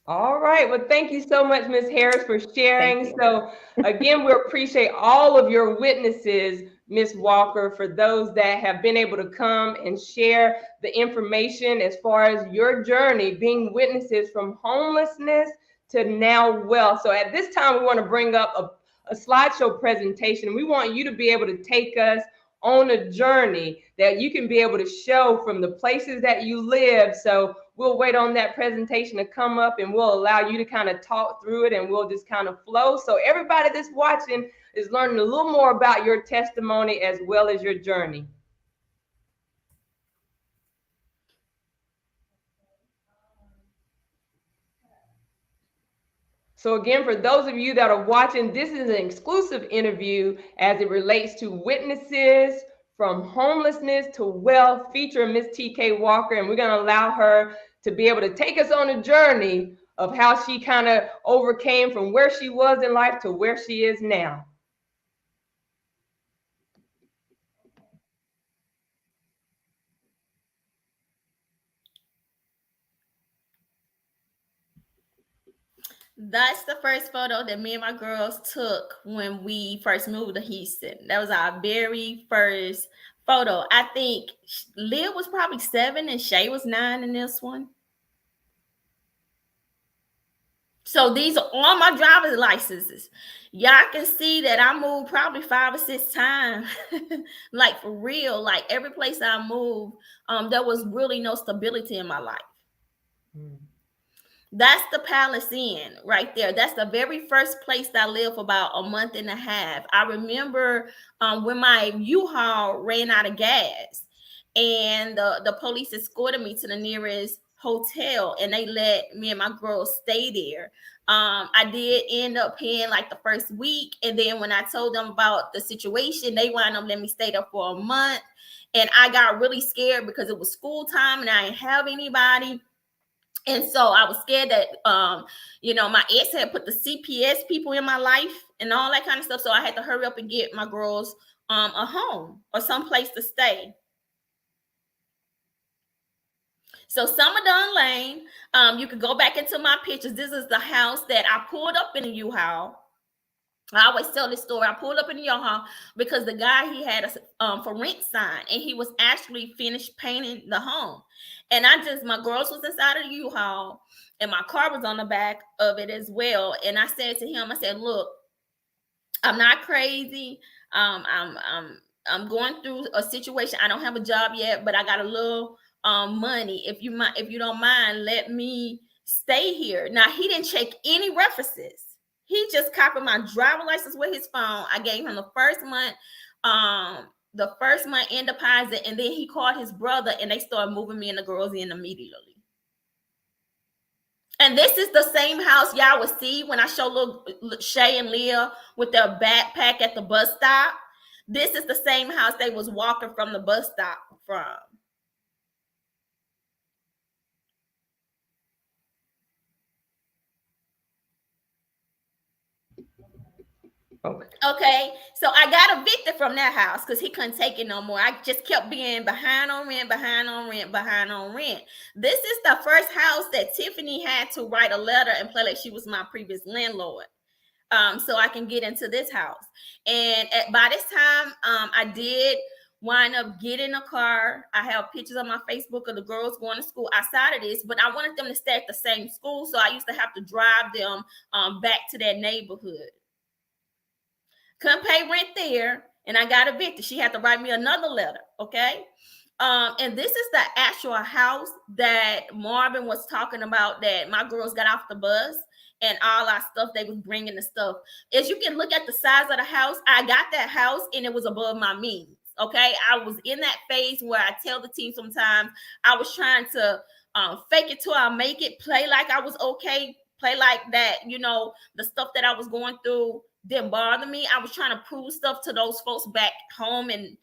Speaker 1: All right. Well, thank you so much, Ms. Harris, for sharing.
Speaker 7: Thank you.
Speaker 1: So again, we appreciate all of your witnesses, Ms. Walker, for those that have been able to come and share the information as far as your journey, being witnesses from homelessness to now wealth. So at this time, we want to bring up a slideshow presentation. We want you to be able to take us on a journey that you can be able to show from the places that you live. So we'll wait on that presentation to come up, and we'll allow you to kind of talk through it, and we'll just kind of flow. So everybody that's watching is learning a little more about your testimony as well as your journey. So again, for those of you that are watching, this is an exclusive interview as it relates to witnesses from homelessness to wealth, featuring Miss Tkay Walker. And we're going to allow her to be able to take us on a journey of how she kind of overcame from where she was in life to where she is now.
Speaker 2: That's the first photo that me and my girls took when we first moved to Houston. That was our very first photo. I think Leah was probably 7 and Shay was 9 in this one. So these are all my driver's licenses. Y'all can see that I moved probably 5 or 6 times. Like, for real, like every place I moved, there was really no stability in my life. That's the Palace Inn right there. That's the very first place that I lived for about a month and a half. I remember when my U-Haul ran out of gas, and the police escorted me to the nearest hotel, and they let me and my girls stay there. I did end up paying like the first week, and then when I told them about the situation, they wound up letting me stay there for a month. And I got really scared because it was school time and I didn't have anybody. And so I was scared that, my ex had put the CPS people in my life and all that kind of stuff. So I had to hurry up and get my girls a home or someplace to stay. So Summer Dunn Lane, you could go back into my pictures. This is the house that I pulled up in a U-Haul. I always tell this story. I pulled up in the U-Haul because the guy, he had a for rent sign, and he was actually finished painting the home. And my girls was inside of the U-Haul, and my car was on the back of it as well. And I said to him, I said, look, I'm not crazy. I'm going through a situation. I don't have a job yet, but I got a little money. If you don't mind, let me stay here. Now, he didn't check any references. He just copied my driver license with his phone. I gave him the first month in deposit, and then he called his brother, and they started moving me and the girls in immediately. And this is the same house y'all would see when I show little Shay and Leah with their backpack at the bus stop. This is the same house they was walking from the bus stop from. Okay, so I got evicted from that house because he couldn't take it no more. I just kept being behind on rent. This is the first house that Tiffany had to write a letter and play like she was my previous landlord, so I can get into this house. And by this time, I did wind up getting a car. I have pictures on my Facebook of the girls going to school outside of this, but I wanted them to stay at the same school, so I used to have to drive them back to that neighborhood. Couldn't pay rent there, and I got evicted. She had to write me another letter, okay? And this is the actual house that Marvin was talking about, that my girls got off the bus and all our stuff, they was bringing the stuff. As you can look at the size of the house, I got that house, and it was above my means, okay? I was in that phase where I tell the team sometimes I was trying to fake it till I make it, play like I was okay, play like that, the stuff that I was going through didn't bother me. I was trying to prove stuff to those folks back home in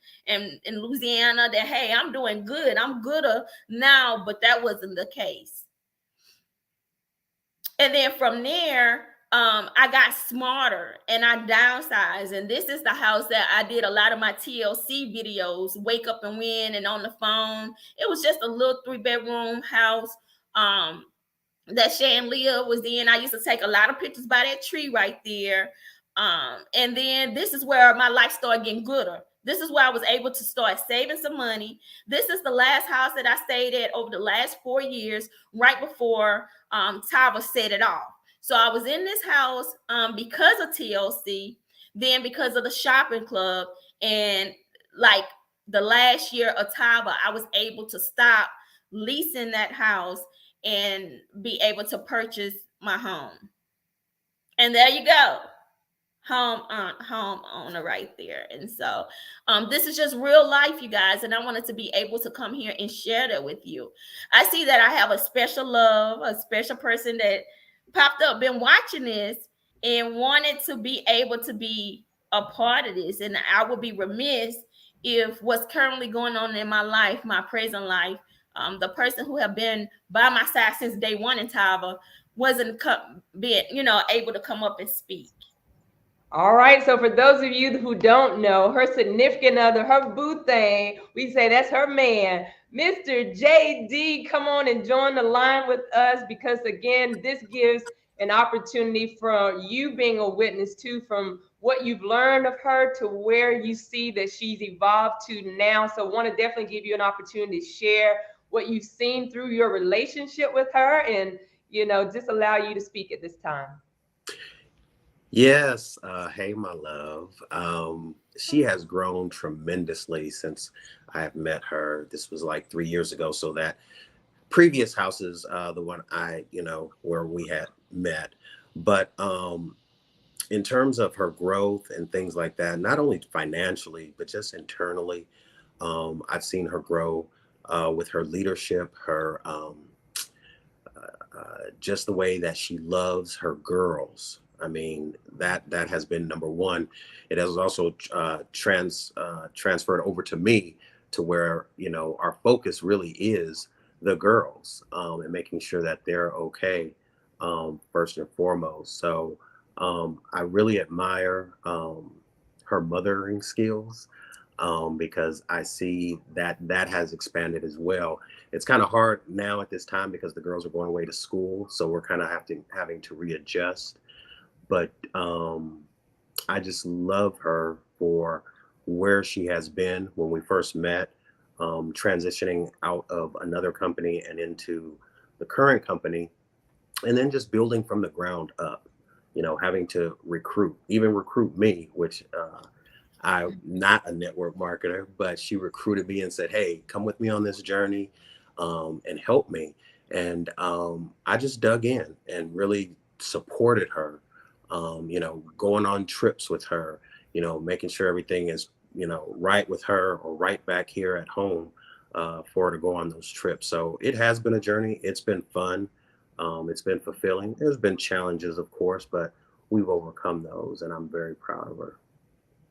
Speaker 2: Louisiana that, hey, I'm doing good. I'm gooder now, but that wasn't the case. And then from there, I got smarter and I downsized. And this is the house that I did a lot of my TLC videos, Wake Up and Win, and On the Phone. It was just a little 3-bedroom house that Shay and Leah was in. I used to take a lot of pictures by that tree right there. And then this is where my life started getting gooder. This is where I was able to start saving some money. This is the last house that I stayed at over the last 4 years, right before Tava set it off. So I was in this house because of TLC, then because of the shopping club, and like the last year of Tava, I was able to stop leasing that house and be able to purchase my home. And there you go. Home owner right there. And so this is just real life, you guys, and I wanted to be able to come here and share that with you. I see that I have a special love, a special person that popped up, been watching this and wanted to be able to be a part of this. And I would be remiss if what's currently going on in my life, my present life, the person who have been by my side since day one in Tava wasn't able to come up and speak.
Speaker 1: All right, so for those of you who don't know, her significant other, her boo thing, we say that's her man, Mr. JD. Come on and join the line with us, because again, this gives an opportunity for you being a witness too, from what you've learned of her to where you see that she's evolved to now. So want to definitely give you an opportunity to share what you've seen through your relationship with her, and just allow you to speak at this time.
Speaker 8: Yes. Hey, my love. She has grown tremendously since I have met her. This was like 3 years ago. So that previous house is the one where we had met. But in terms of her growth and things like that, not only financially, but just internally, I've seen her grow with her leadership, her just the way that she loves her girls. I mean, that has been number one. It has also transferred over to me, to where, our focus really is the girls and making sure that they're okay, first and foremost. So I really admire her mothering skills, because I see that has expanded as well. It's kind of hard now at this time because the girls are going away to school. So we're kind of having to readjust. But I just love her for where she has been when we first met, transitioning out of another company and into the current company, and then just building from the ground up. Having to even recruit me, which I'm not a network marketer, but she recruited me and said, "Hey, come with me on this journey, and help me." And I just dug in and really supported her. Going on trips with her. Making sure everything is right with her or right back here at home, for her to go on those trips. So it has been a journey. It's been fun. It's been fulfilling. There's been challenges, of course, but we've overcome those, and I'm very proud of her.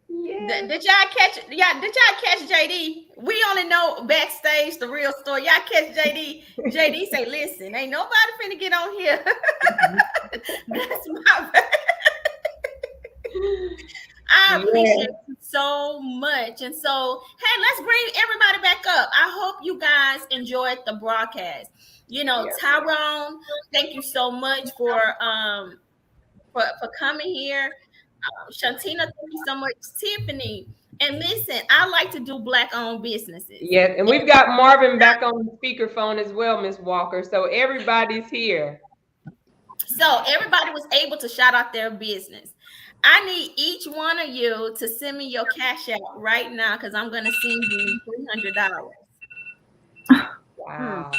Speaker 1: Yeah.
Speaker 2: Did y'all catch? Yeah, did y'all catch JD? We only know backstage the real story. Y'all catch JD? JD say, "Listen, ain't nobody finna get on here." That's my bad. I appreciate you so much. And so, hey, let's bring everybody back up. I hope you guys enjoyed the broadcast. Tyrone, thank you so much for coming here. Shantina, thank you so much. Tiffany, and listen, I like to do Black-owned businesses.
Speaker 1: Yes, and we've got Marvin back on the speakerphone as well, Miss Walker. So everybody's here.
Speaker 2: So everybody was able to shout out their business. I need each one of you to send me your cash out right now because I'm going to send you $300.
Speaker 1: Wow.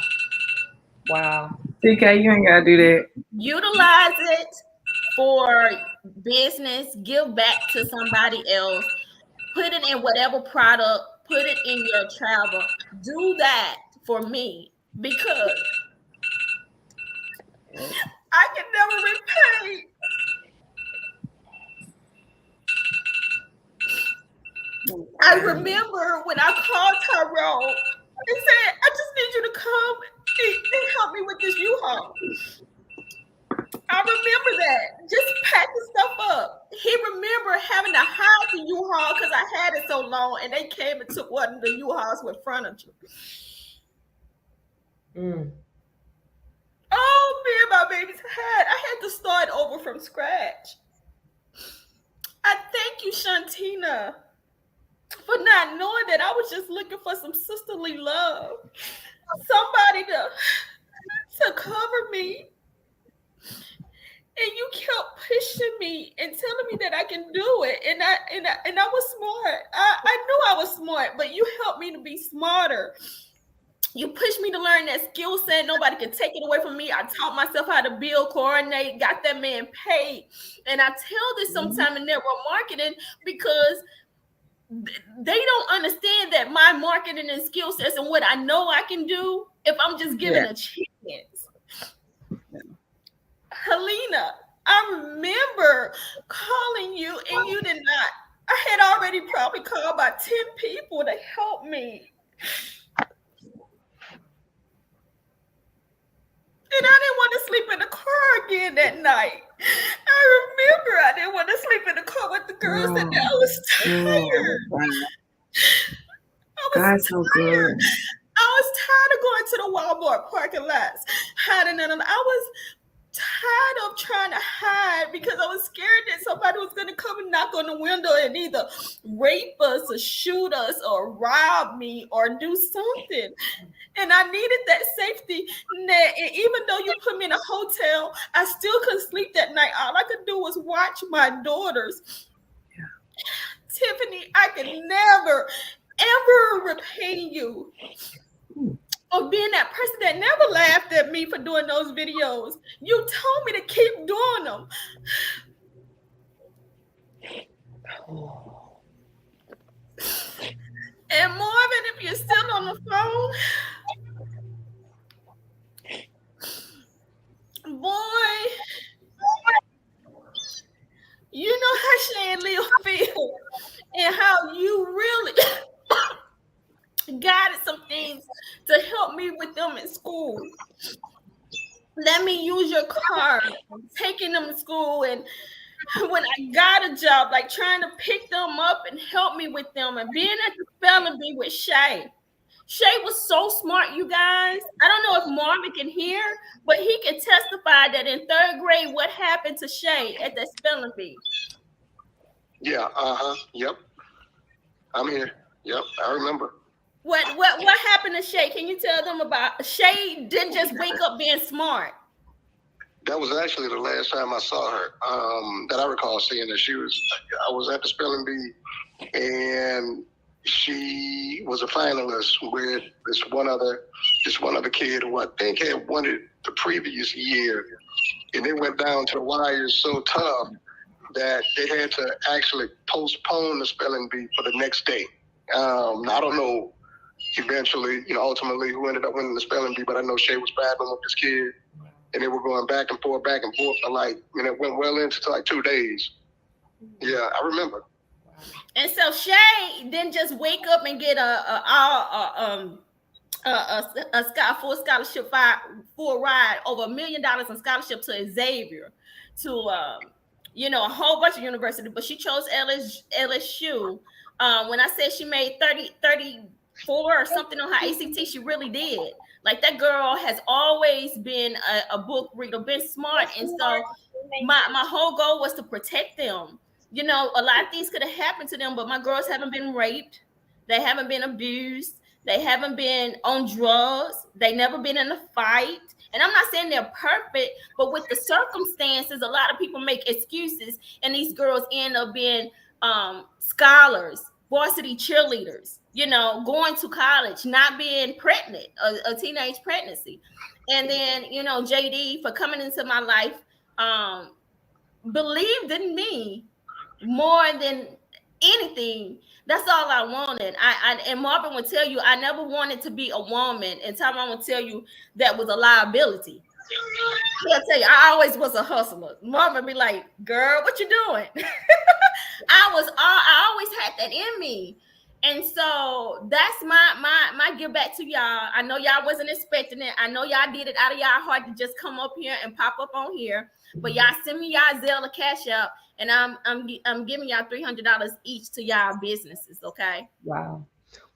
Speaker 1: Wow.
Speaker 6: Tkay, you ain't got to do that.
Speaker 2: Utilize it for business. Give back to somebody else. Put it in whatever product. Put it in your travel. Do that for me because I can never repay. I remember when I called Tyrone and said, "I just need you to come and help me with this U-Haul." I remember that. Just packing stuff up. He remember having to hide the U-Haul because I had it so long, and they came and took one of the U-Hauls with furniture. Oh, me and my babies I had to start over from scratch. I thank you, Shantina, for not knowing that I was just looking for some sisterly love, somebody to cover me, and you kept pushing me and telling me that I can do it, and I was smart. I knew I was smart, but you helped me to be smarter. You pushed me to learn that skill set. Nobody can take it away from me. I taught myself how to build, coordinate, got that man paid, and I tell this sometime in network marketing because they don't understand that my marketing and skill sets and what I know I can do if I'm just given a chance. Helena, I remember calling you and you did not. I had already probably called about 10 people to help me. And I didn't want to sleep in the car again that night. I remember I didn't want to sleep in the car with the girls and I was tired.
Speaker 6: God's so good.
Speaker 2: I was tired of going to the Walmart parking lots, hiding in them. I was tired of trying to hide because I was scared that somebody was going to come and knock on the window and either rape us or shoot us or rob me or do something. And I needed that safety net. And even though you put me in a hotel, I still couldn't sleep that night. All I could do was watch my daughters. Yeah. Tiffany, I can never, ever repay you for being that person that never laughed at me for doing those videos. You told me to keep doing them. And Marvin, if you're still on the phone, boy, you know how Shay and Leo feel and how you really guided some things to help me with them in school. Let me use your car, taking them to school, and when I got a job, like trying to pick them up and help me with them, and being at the spelling bee with Shay. Shay was so smart, you guys. I don't know if Marvin can hear, but he can testify that in third grade, what happened to Shay at that spelling bee.
Speaker 4: Yeah. Yep. I'm here. Yep. I remember.
Speaker 2: What happened to Shay? Can you tell them about Shay? Didn't just wake up being smart.
Speaker 4: That was actually the last time I saw her. That I recall seeing her. I was at the spelling bee, and she was a finalist with this one other kid who I think had won it the previous year, and they went down to the wire so tough that they had to actually postpone the spelling bee for the next day. I don't know eventually, ultimately who ended up winning the spelling bee, but I know Shay was battling with this kid, and they were going back and forth for like, it went well into like 2 days. Yeah, I remember.
Speaker 2: And so Shay didn't just wake up and get a full scholarship full ride over $1 million in scholarship to Xavier, to a whole bunch of universities, but she chose LSU. When I said she made 34 or something on her ACT, she really did. Like, that girl has always been a book reader, been smart. And so my whole goal was to protect them. A lot of things could have happened to them, but my girls haven't been raped. They haven't been abused. They haven't been on drugs. They never been in a fight. And I'm not saying they're perfect, but with the circumstances, a lot of people make excuses, and these girls end up being scholars, varsity cheerleaders, going to college, not being pregnant, a teenage pregnancy. And then, JD, for coming into my life, believed in me more than anything. That's all I wanted. And Marvin would tell you, I never wanted to be a woman. And Tyrone would tell you that was a liability. He'll tell you, I always was a hustler. Marvin be like, girl, what you doing? I always had that in me. And so that's my give back to y'all. I know y'all wasn't expecting it. I know y'all did it out of y'all heart to just come up here and pop up on here. But y'all send me y'all Zelle or Cash App, and I'm giving y'all $300 each to y'all businesses. Okay.
Speaker 1: Wow.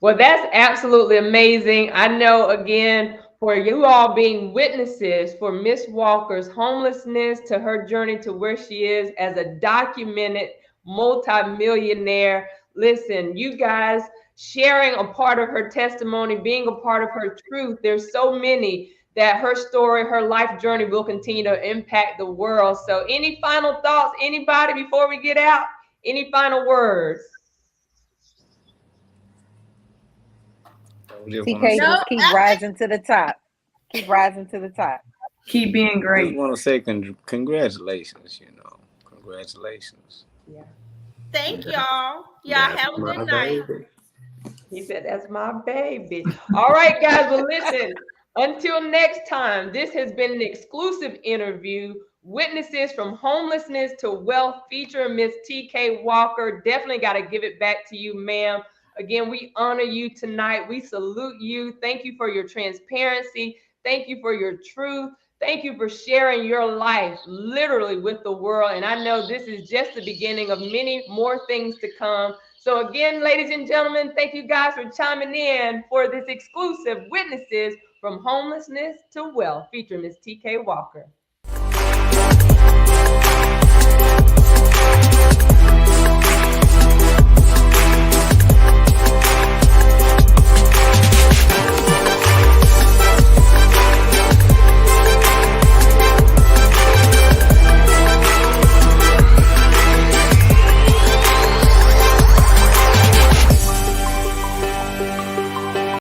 Speaker 1: Well, that's absolutely amazing. I know, again, for you all being witnesses for Miss Walker's homelessness, to her journey to where she is as a documented multi-millionaire. Listen, you guys sharing a part of her testimony, being a part of her truth. There's so many that her story, her life journey will continue to impact the world. So any final thoughts, anybody, before we get out? Any final words?
Speaker 7: TK, just keep rising to the top. Keep rising to the top.
Speaker 6: Keep being
Speaker 3: I
Speaker 6: great.
Speaker 3: just want to say congratulations, Congratulations.
Speaker 1: Yeah.
Speaker 2: Thank y'all. Y'all have a good night.
Speaker 1: He said, that's my baby. All right, guys. Well, listen, until next time, this has been an exclusive interview. Witnesses from Homelessness to Wealth featuring Miss Tkay Walker. Definitely got to give it back to you, ma'am. Again, we honor you tonight. We salute you. Thank you for your transparency. Thank you for your truth. Thank you for sharing your life literally with the world. And I know this is just the beginning of many more things to come. So again, ladies and gentlemen, thank you guys for chiming in for this exclusive Witnesses from Homelessness to Wealth featuring Miss Tkay Walker.